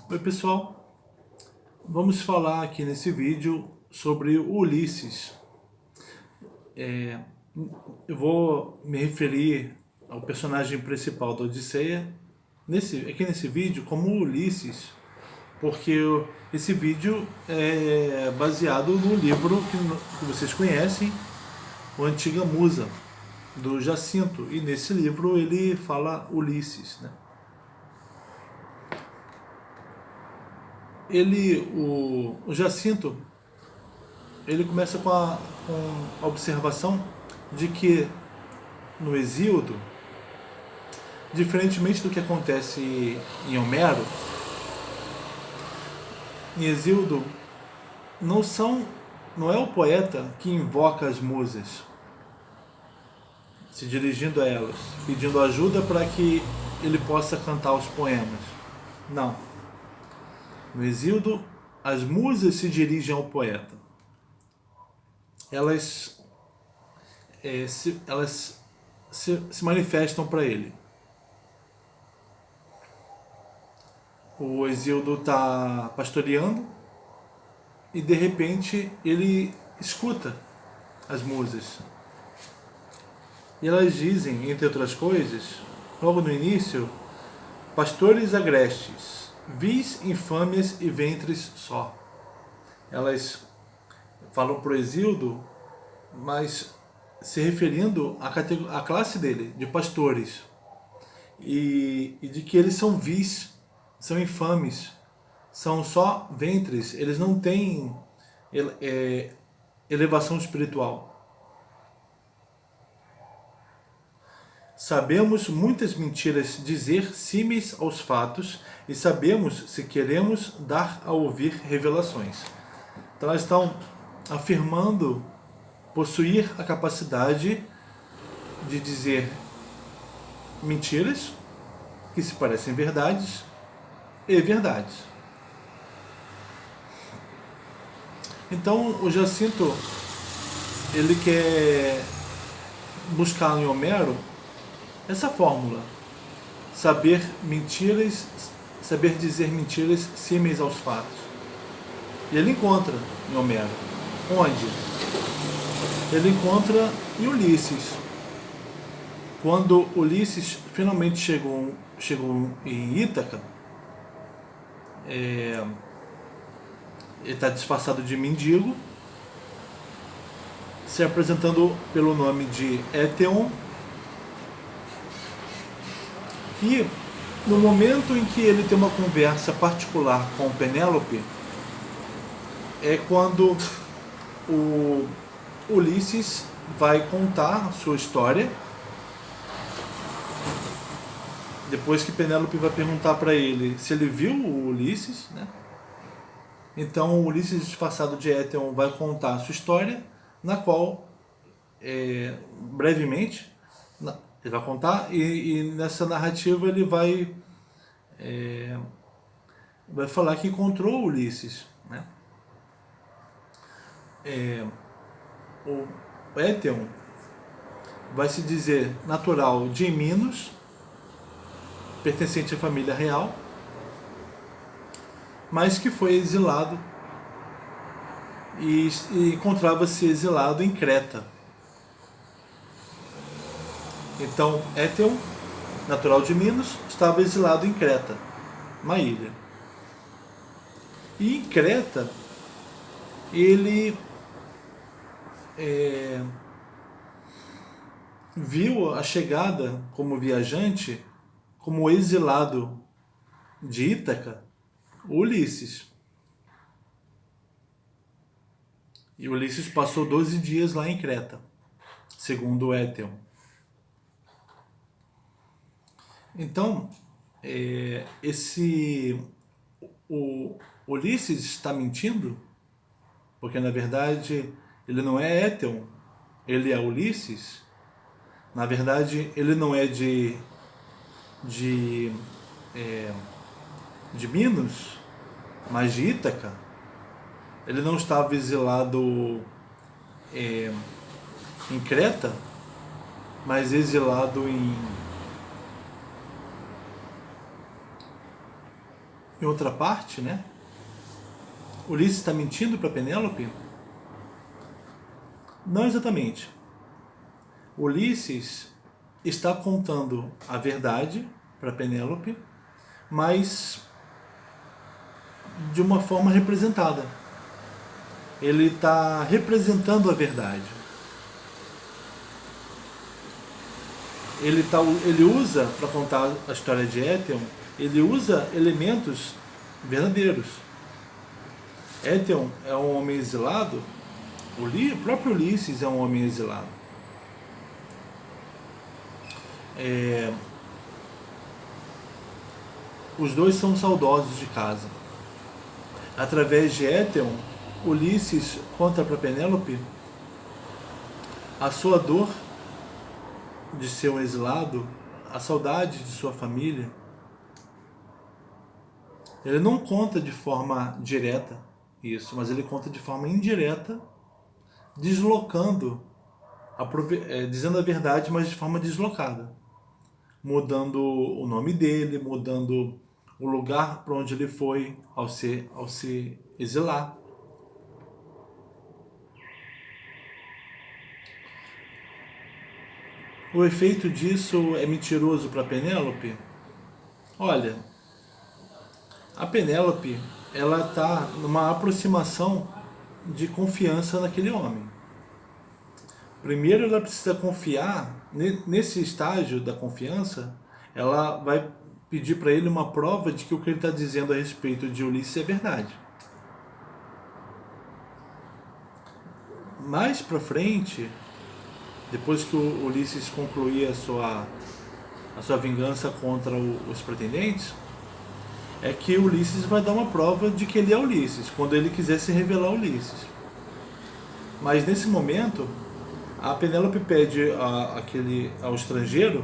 Oi pessoal, vamos falar aqui nesse vídeo sobre o Ulisses. Eu vou me referir ao personagem principal da Odisseia aqui nesse vídeo como Ulisses, porque esse vídeo é baseado no livro que vocês conhecem, o Antiga Musa, do Jacinto, e nesse livro ele fala Ulisses, né? O Jacinto, ele começa com a observação de que no Hesíodo, diferentemente do que acontece em Homero, em Hesíodo não é o poeta que invoca as musas, se dirigindo a elas, pedindo ajuda para que ele possa cantar os poemas. Não. No Hesíodo, as musas se dirigem ao poeta. Elas se manifestam para ele. O Hesíodo está pastoreando e de repente ele escuta as musas. E elas dizem, entre outras coisas, logo no início: pastores agrestes, vis infâmias e ventres só. Elas falam para o Hesíodo, mas se referindo à classe dele, de pastores, e de que eles são vis, são infames, são só ventres, eles não têm elevação espiritual. Sabemos muitas mentiras dizer símeis aos fatos, e sabemos se queremos dar a ouvir revelações. Então elas estão afirmando possuir a capacidade de dizer mentiras que se parecem verdades e verdades. Então o Jacinto, ele quer buscar em Homero essa fórmula: saber dizer mentiras símeis aos fatos. E ele encontra em Homero. Onde? Ele encontra em Ulisses. Quando Ulisses finalmente chegou em Ítaca, ele está disfarçado de mendigo, se apresentando pelo nome de Éteon. E no momento em que ele tem uma conversa particular com Penélope, é quando o Ulisses vai contar a sua história, depois que Penélope vai perguntar para ele se ele viu o Ulisses, né? Então o Ulisses, disfarçado de Éteon, vai contar a sua história, na qual, brevemente, ele vai contar, e nessa narrativa ele vai falar que encontrou Ulisses, né? O Éteon vai se dizer natural de Minos, pertencente à família real, mas que foi exilado e encontrava-se exilado em Creta. Então Éteon, natural de Minos, estava exilado em Creta, uma ilha. E em Creta ele viu a chegada como viajante, como exilado de Ítaca, Ulisses. E Ulisses passou 12 dias lá em Creta, segundo Éteon. Então, o Ulisses está mentindo, porque na verdade ele não é Éteon, ele é Ulisses. Na verdade, ele não é de Minos, mas de Ítaca. Ele não estava exilado em Creta, mas exilado em outra parte, né? Ulisses está mentindo para Penélope? Não exatamente. Ulisses está contando a verdade para Penélope, mas de uma forma representada. Ele está representando a verdade. Ele usa, para contar a história de Éteon, ele usa elementos verdadeiros. Éteon é um homem exilado, o próprio Ulisses é um homem exilado. Os dois são saudosos de casa. Através de Éteon, Ulisses conta para Penélope a sua dor de ser um exilado, a saudade de sua família. Ele não conta de forma direta isso, mas ele conta de forma indireta, deslocando, dizendo a verdade, mas de forma deslocada, mudando o nome dele, mudando o lugar para onde ele foi ao se exilar. O efeito disso é mentiroso para Penélope? Olha, a Penélope, ela está numa aproximação de confiança naquele homem. Primeiro ela precisa confiar, nesse estágio da confiança, ela vai pedir para ele uma prova de que o que ele está dizendo a respeito de Ulisses é verdade. Mais para frente, depois que o Ulisses concluir a sua vingança contra os pretendentes, é que Ulisses vai dar uma prova de que ele é Ulisses, quando ele quiser se revelar Ulisses. Mas nesse momento, a Penélope pede ao estrangeiro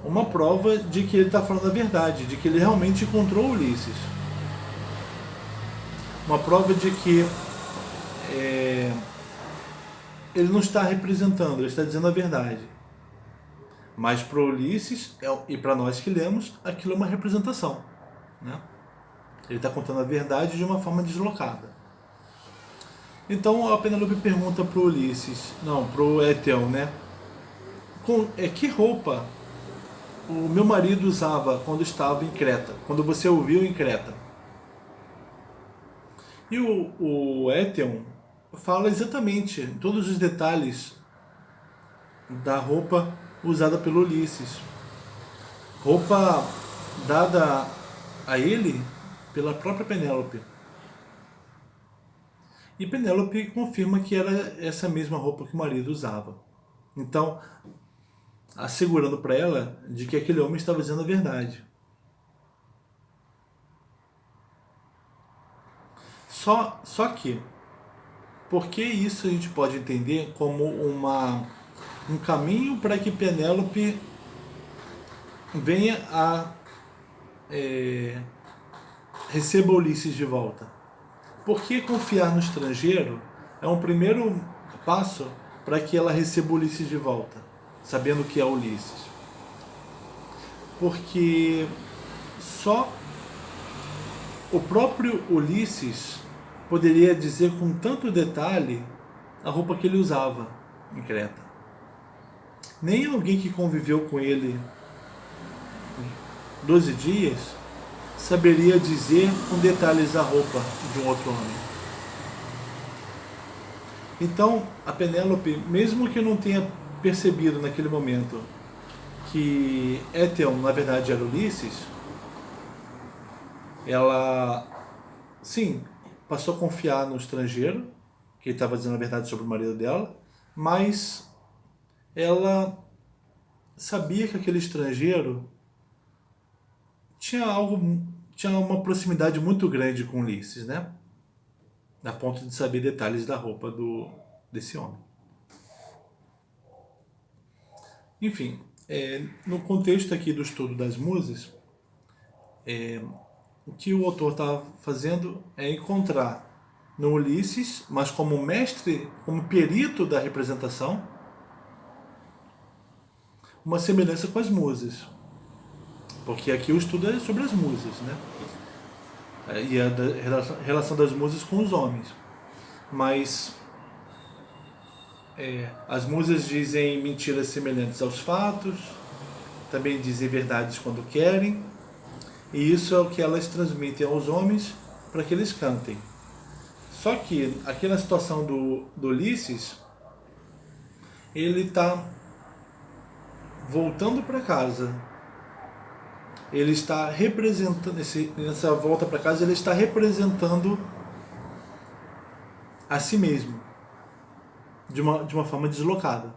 uma prova de que ele está falando a verdade, de que ele realmente encontrou Ulisses. Uma prova de que ele não está representando, ele está dizendo a verdade. Mas para Ulisses, e para nós que lemos, aquilo é uma representação, né? Ele está contando a verdade de uma forma deslocada. Então a Penélope pergunta para o Ulisses, não, para o Éteon, né? Que roupa o meu marido usava quando estava em Creta, quando você o viu em Creta? E o Éteon fala exatamente todos os detalhes da roupa usada pelo Ulisses. Roupa dada a ele pela própria Penélope. E Penélope confirma que era essa mesma roupa que o marido usava. Então, assegurando para ela de que aquele homem estava dizendo a verdade. Só que, porque isso a gente pode entender como um caminho para que Penélope venha a receba Ulisses de volta. Porque confiar no estrangeiro é um primeiro passo para que ela receba Ulisses de volta, sabendo que é Ulisses. Porque só o próprio Ulisses poderia dizer com tanto detalhe a roupa que ele usava em Creta. Nem alguém que conviveu com ele 12 dias saberia dizer com detalhes a roupa de um outro homem. Então, a Penélope, mesmo que não tenha percebido naquele momento que Éteon, na verdade, era Ulisses, ela, sim, passou a confiar no estrangeiro, que estava dizendo a verdade sobre o marido dela, mas ela sabia que aquele estrangeiro tinha uma proximidade muito grande com Ulisses, né? A ponto de saber detalhes da roupa desse homem. Enfim, no contexto aqui do estudo das musas, o que o autor está fazendo é encontrar no Ulisses, mas como mestre, como perito da representação, uma semelhança com as musas. Porque aqui o estudo é sobre as musas, né? e a relação das musas com os homens. Mas as musas dizem mentiras semelhantes aos fatos, também dizem verdades quando querem, e isso é o que elas transmitem aos homens para que eles cantem. Só que aqui na situação do Ulisses, ele está voltando para casa. Ele está representando, nessa volta para casa, ele está representando a si mesmo, de uma forma deslocada.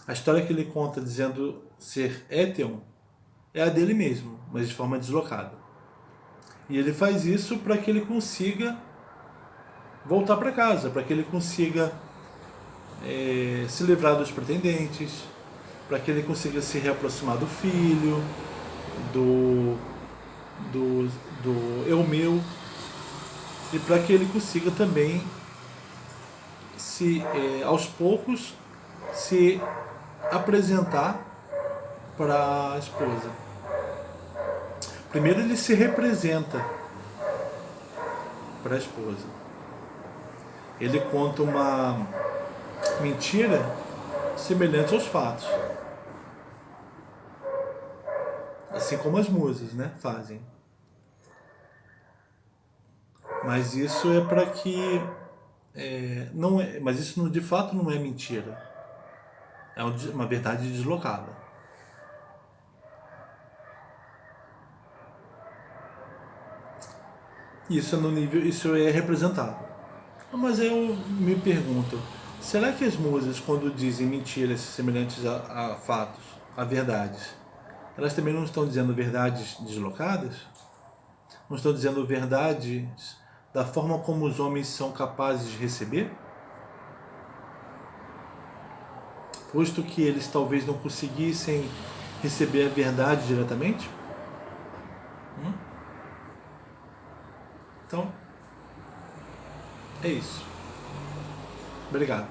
A história que ele conta dizendo ser Éteon é a dele mesmo, mas de forma deslocada. E ele faz isso para que ele consiga voltar para casa, para que ele consiga se livrar dos pretendentes, para que ele consiga se reaproximar do filho, do Eumeu, e para que ele consiga também aos poucos se apresentar para a esposa. Primeiro ele se representa para a esposa. Ele conta uma mentira semelhante aos fatos. Assim como as musas, né, fazem. Mas isso é para que não é, mas isso de fato não é mentira. É uma verdade deslocada. Isso é no nível, isso é representado. Mas eu me pergunto, será que as musas, quando dizem mentiras semelhantes a fatos, a verdades, elas também não estão dizendo verdades deslocadas? Não estão dizendo verdades da forma como os homens são capazes de receber? Posto que eles talvez não conseguissem receber a verdade diretamente? Então, é isso. Obrigado.